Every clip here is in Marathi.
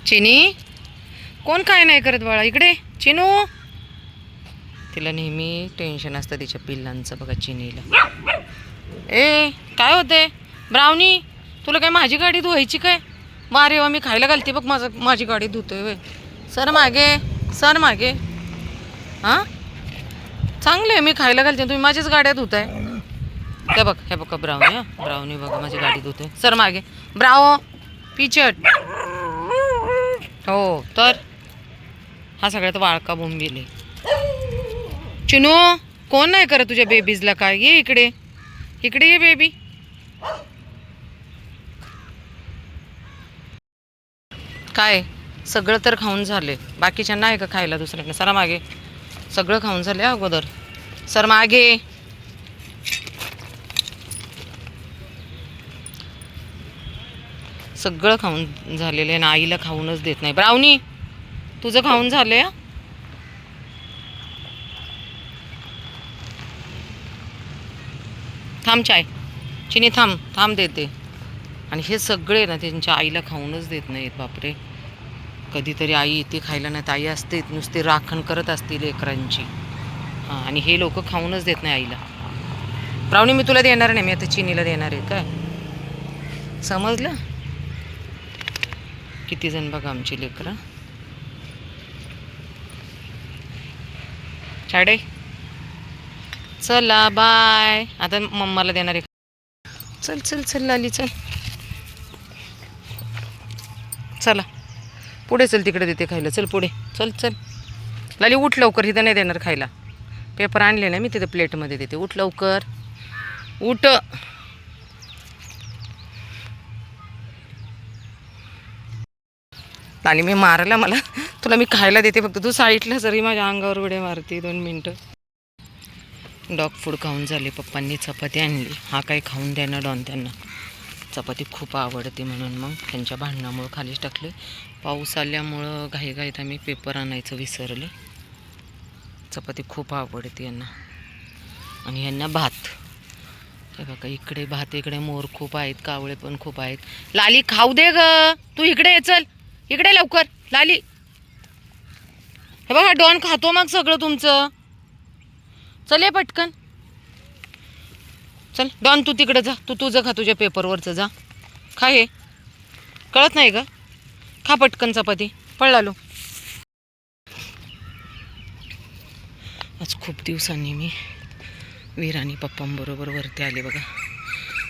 चिनी कोण काय नाही करत बाळा, इकडे चिनू. तिला नेहमी टेन्शन असतं तिच्या पिल्लांचं बघा चिनीला. ए काय होते ब्राउनी, तुला काय माझी गाडी धुवायची काय? मारे वा मी खायला घालते बघ, माझी गाडी धुतोय वे. सर मागे, सर मागे. हां चांगले आहे, मी खायला घालते तुम्ही माझीच गाड्या धुताय. हे बघ हे बघा ब्राउनी, हां ब्राउनी बघा माझी गाडी धुतोय. सर मागे ब्राओ पिचट. हो तर हा सगळ्यात वाळका बोंबील आहे. चिनू कोण नाही करत तुझ्या बेबीजला काय? ये इकडे, इकडे ये बेबी. काय सगळं तर खाऊन झाले, बाकीच्यांना आहे का खायला दुसऱ्यांना? सरा मागे, सगळं खाऊन झाले अगोदर. सर मागे. सगळं खाऊन झालेलं आहे ना, आईला खाऊनच देत नाही. ब्राउनी तुझं खाऊन झालंय. थांब चाय, चिनी थांब थांब देते. आणि हे सगळे ना त्यांच्या आईला खाऊनच देत नाहीत. बापरे, कधीतरी आई येते खायला, नाही आई असते नुसते राखण करत असतील लेकरांची. हां आणि हे लोक खाऊनच देत नाही आईला. ब्राउनी मी तुला देणार नाही, मी आता चिनीला देणार आहे. काय समजलं? किती जण बघा आमची लेकरं. छाडे चला बाय, आता मम्माला देणार आहे. चल चल चल लाली चल, चला पुढे चल, तिकडे देते खायला. चल पुढे चल चल लाली, उठ लवकर, इथं नाही देणार खायला. पेपर आणले ना मी, तिथं प्लेटमध्ये देते. उठ लवकर उठ. लाली मी मारला मला, तुला मी खायला देते फक्त तू साईडला जरी माझ्या अंगावर उड्या मारते. 2 मिनटं. डॉग फूड खाऊन झाले. पप्पांनी चपाती आणली, हा काही खाऊन द्या ना डॉन. त्यांना चपाती खूप आवडते म्हणून मग त्यांच्या भांडणामुळं खालीच टाकले. पाऊस आल्यामुळं घाईघाईत आम्ही पेपर आणायचं विसरले. चपाती खूप आवडते यांना. आणि यांना भात. हे बघा इकडे भात, इकडे मोर खूप आहेत, कावळे पण खूप आहेत. लाली खाऊ दे ग, तू इकडे ये, चल इकडे लवकर लाली. हे बघा डॉन खातो मग सगळं तुमचं. चल ये पटकन, चल डॉन तू तिकडे जा, तू तुझं खा, तुझ्या पेपरवरचं जा खा. हे कळत नाही का? खा पटकन चपाती, पळालो. आज खूप दिवसांनी मी वीर आणि पप्पांबरोबर वरती आले बघा.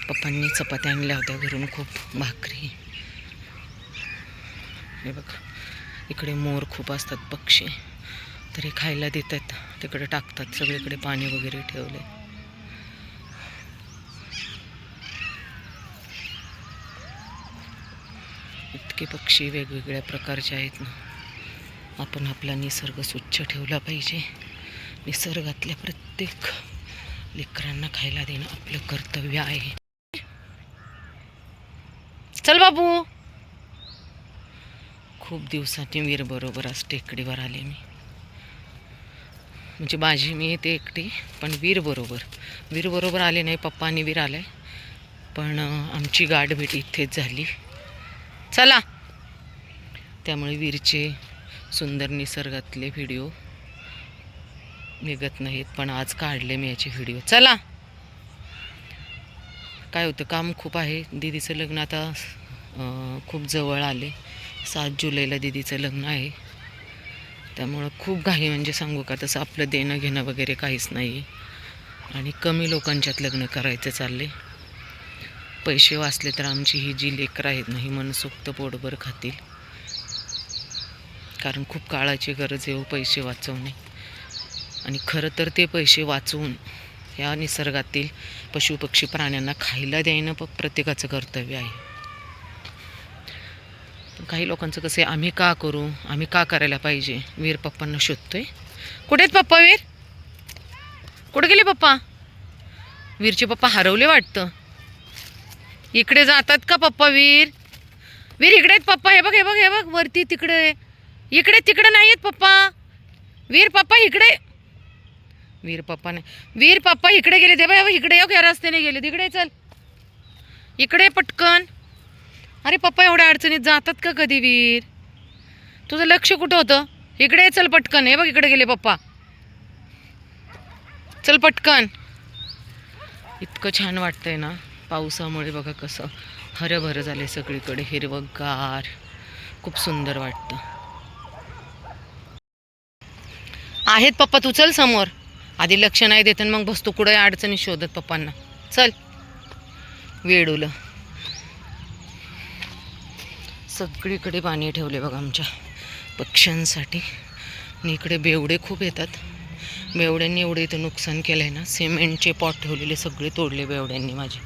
पप्पांनी चपात्या आणल्या होत्या घरून, खूप भाकरी. हे बघा इकडे मोर खूप असतात, पक्षी, तरी खायला देतात, तिकडे टाकतात. सगळीकडे पाणी वगैरे ठेवले. इतके पक्षी वेगवेगळ्या प्रकारचे आहेत ना. आपण आपला निसर्ग स्वच्छ ठेवला पाहिजे. निसर्गातल्या प्रत्येक लेकरांना खायला देणं आपलं कर्तव्य आहे. चल बाबू. खूप दिवसांनी वीर बरोबर आज टेकडीवर आले मी. म्हणजे माझी मी येते एकटी, पण वीर बरोबर आले नाही. पप्पा आणि वीर आलाय, पण आमची गाठभेट इथेच झाली. चला, त्यामुळे वीरचे सुंदर निसर्गातले व्हिडिओ निघत नाहीत, पण आज काढले मी याचे व्हिडिओ. चला, काय होतं काम खूप आहे. दीदीचं लग्न आता खूप जवळ आले. 7 जुलैला दीदीचं लग्न आहे. त्यामुळं खूप घाई, म्हणजे सांगू का तसं आपलं देणं घेणं वगैरे काहीच नाही. आणि कमी लोकांच्यात लग्न करायचं चालले. पैसे वाचले तर आमची ही जी लेकरं आहेत ना, ही मनसोक्त पोटभर खातील. कारण खूप काळाची गरज आहे पैसे वाचवणे. आणि खरं तर ते पैसे वाचवून या निसर्गातील पशुपक्षी प्राण्यांना खायला देणं प्रत्येकाचं कर्तव्य आहे. काही लोकांचं कसं आहे, आम्ही का करू, आम्ही का करायला पाहिजे. वीर पप्पांना शोधतोय. कुठे आहेत पप्पा? वीर कुठे गेले पप्पा? वीरचे पप्पा हरवले वाटतं. इकडे जातात का पप्पा? वीर इकडे आहेत पप्पा. हे बघ हे बघ हे बघ वरती, तिकडे इकडे तिकडे नाही आहेत पप्पा. वीर पप्पा इकडे. वीर पप्पा नाही, वीर पप्पा इकडे गेले. दे बाबा इकडे या रस्त्याने गेले, तिकडे चल, इकडे पटकन. अरे पप्पा एवढ्या अडचणीत जातात का कधी वीर? तुझं लक्ष कुठं होतं? इकडे ये, चल पटकन. हे बघ इकडे गेले पप्पा. चल पटकन. इतकं छान वाटतंय ना पावसामुळे. बघा कसं हरभरं झाले सगळीकडे, हिरवंगार. खूप सुंदर वाटतं. आहेत पप्पा, तू चल समोर. आधी लक्ष नाही देत मग बसतो कुठे अडचणी शोधत पप्पांना. चल. वेडूलं. सगळीकडे पाणी ठेवले बघा आमच्या पक्ष्यांसाठी. आणि इकडे बेवडे खूप येतात. बेवड्यांनी एवढे इथं नुकसान केलं आहे ना. सिमेंटचे पॉट ठेवलेले सगळे तोडले बेवड्यांनी माझे.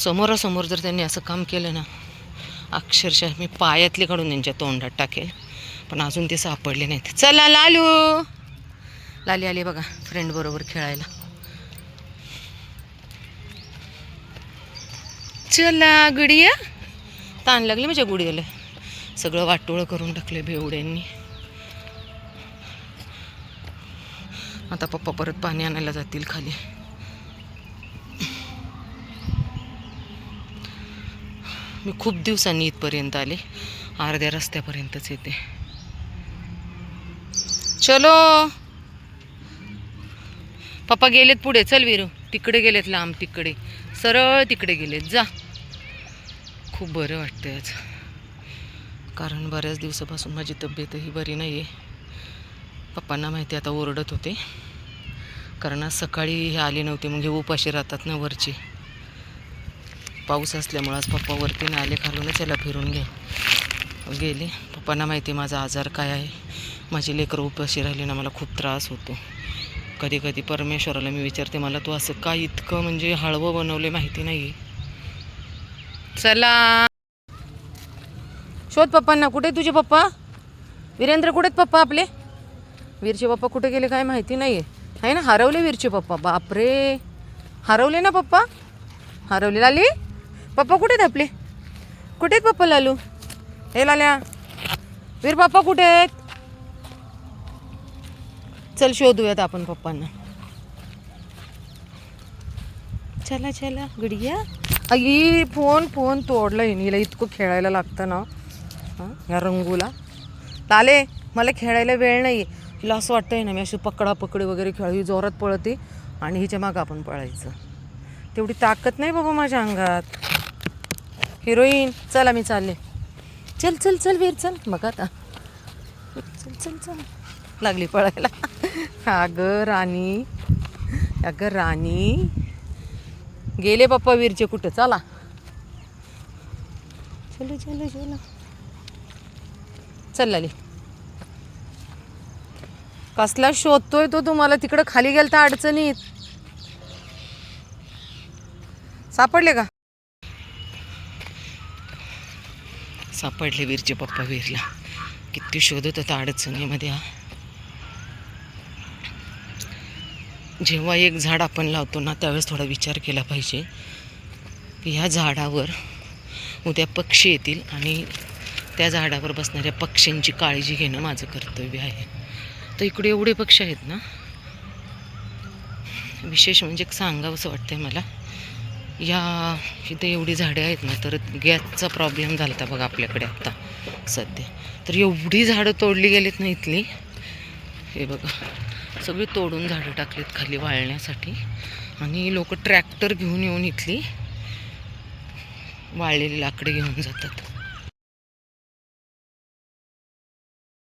समोरासमोर जर त्यांनी असं काम केलं ना, अक्षरशः मी पायातले काढून त्यांच्या तोंडात टाकेल. पण अजून ते सापडले नाहीत. चला लालू. लाली आली बघा फ्रेंड बरोबर खेळायला. चला गुडिया. ताण लागली माझ्या गुडियाला. सगळं वाटोळं करून टाकले बेवड्यांनी. आता पप्पा परत पाणी आणायला जातील खाली. मी खूप दिवसांनी इथपर्यंत आले. अर्ध्या रस्त्यापर्यंतच येते. चलो. पप्पा गेलेत पुढे. चल वीरू. तिकडे गेलेत लांब, तिकडे सरळ तिकडे गेलेत. जा. खूप बरं वाटतंय आज, कारण बऱ्याच दिवसापासून माझी तब्येतही बरी नाही आहे. पप्पांना माहिती आता ओरडत होते, कारण आज सकाळी हे आले नव्हते. मग हे उपाशी राहतात ना वरची. पाऊस असल्यामुळं आज पप्पा वरती नाही आले. खालूनच याला फिरून गेले. पप्पांना माहिती माझा आजार काय आहे. माझी लेकरं उपाशी राहिली ना, मला खूप त्रास होतो. कधी कधी परमेश्वराला मी विचारते, मला तू असं काय इतकं म्हणजे हळवं बनवले माहिती नाही. चला शोध पप्पांना. कुठे तुझे पप्पा? वीरेंद्र कुठेत पप्पा आपले? वीरचे पप्पा कुठे गेले काय माहिती नाही आहे ना. हरवले वीरचे पप्पा. बापरे, हरवले ना पप्पा. हरवले. लाली पप्पा कुठे आहेत आपले? कुठे आहेत पप्पा? लालू. हे लाल्या. वीर पप्पा कुठे आहेत? चल शोधूयात आपण पप्पांना. चला चला गुडिया. आई फोन फोन तोडला. हिला इतकं खेळायला लागतं ना ह्या रंगूला. लाले मला खेळायला वेळ नाही. हिला असं वाटतंय ना मी अशी पकडापकडी वगैरे खेळ. ही जोरात पळते आणि हिच्या मागं आपण पळायचं. तेवढी ताकद नाही बाबा माझ्या अंगात. हिरोईन. चला मी चालले. चल चल चल वीर चल. मग आता चल चल चल. लागली पळायला. अगं राणी, अगं राणी. गेले पप्पा वीरचे कुठे. चला चलो चलो चलो. चल लाली. कसला शोधतोय तो तुम्हाला? तिकडं खाली गेलता अडचणीत. सापडले का? सापडले वीरचे पप्पा. वीरला किती शोधत होता अडचणीमध्ये. जेव्हा एक झाड आपण लावतो ना, त्यावेळेस थोडा विचार केला पाहिजे की ह्या झाडावर उद्या पक्षी येतील आणि त्या झाडावर बसणाऱ्या पक्ष्यांची काळजी घेणं माझं कर्तव्य आहे. तर इकडे एवढे पक्षी आहेत ना, विशेष म्हणजे सांगावंसं वाटतंय मला. या इथे एवढी झाडे आहेत ना, तर गॅसचा प्रॉब्लेम झाला होता बघा आपल्याकडे आत्ता सध्या. तर एवढी झाडं तोडली गेलीत ना इथली. हे बघा सगळी तोडून झाडं टाकलीत खाली वाळण्यासाठी. आणि लोक ट्रॅक्टर घेऊन येऊन इथली वाळलेली लाकडे घेऊन जातात.